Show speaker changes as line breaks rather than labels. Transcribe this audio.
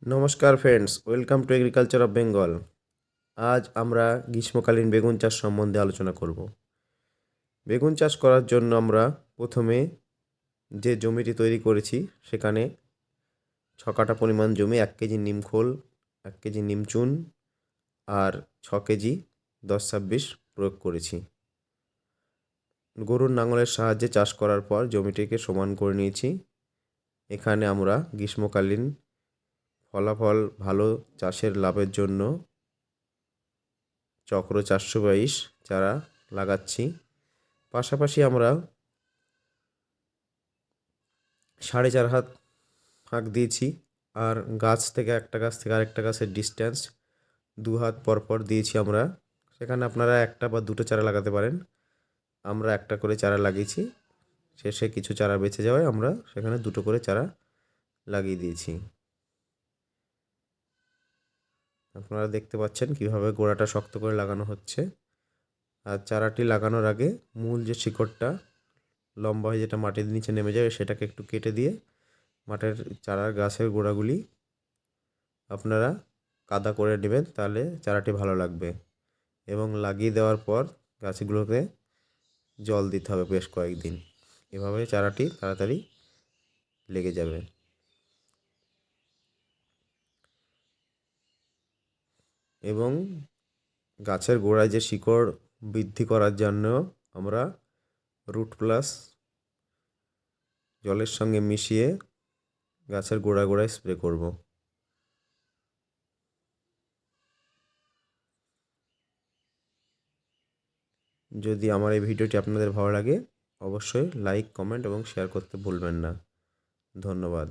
নমস্কার friends, welcome to agriculture of Bengal. আজ আমরা গ্রীষ্মকালীন বেগুন চাষ সম্বন্ধে আলোচনা করব। বেগুন চাষ করার জন্য আমরা প্রথমে যে জমিটি তৈরি করেছি সেখানে 6 কাঠা পরিমাণ জমি 1 কেজি নিমখোল, 1 কেজি নিমচুন আর 6 কেজি 10-26 প্রয়োগ করেছি। গরুর লাঙলের সাহায্যে চাষ করার পর জমিটিকে সমান করে নিয়েছি। এখানে আমরা গ্রীষ্মকালীন ফলাফল ভালো চাষের লাভের জন্য চক্র 422 চারা লাগাচ্ছি। পাশাপাশি আমরা 4.5 হাত ফাঁক দিয়েছি, আর গাছ থেকে একটা গাছ থেকে আরেকটা গাছের ডিস্টেন্স 2 হাত পর পর দিয়েছি আমরা। সেখানে আপনারা একটা বা দুটো চারা লাগাতে পারেন। আমরা একটা করে চারা লাগিয়েছি, শেষে কিছু চারা বেঁচে যাওয়ায় আমরা সেখানে দুটো করে চারা লাগিয়ে দিয়েছি। আপনারা দেখতে পাচ্ছেন কিভাবে গোড়াটা শক্ত করে লাগানো হচ্ছে। আর চারাটি লাগানোর আগে মূল যে শিকড়টা লম্বা হয়ে যেটা মাটির নিচে নেমে যাবে সেটাকে একটু কেটে দিয়ে মাঠের চারার গাছের গোড়াগুলি আপনারা কাদা করে নেবেন, তাহলে চারাটি ভালো লাগবে। এবং লাগিয়ে দেওয়ার পর গাছগুলোকে জল দিতে হবে বেশ কয়েকদিন। এভাবে চারাটি তাড়াতাড়ি লেগে যাবে। এবং গাছের গোড়ায় যে শিকড় বৃদ্ধি করার জন্য আমরা রুট প্লাস জলের সঙ্গে মিশিয়ে গাছের গোড়ায় গোড়ায় স্প্রে করব। যদি আমার এই ভিডিওটি আপনাদের ভালো লাগে, অবশ্যই লাইক, কমেন্ট এবং শেয়ার করতে ভুলবেন না। ধন্যবাদ।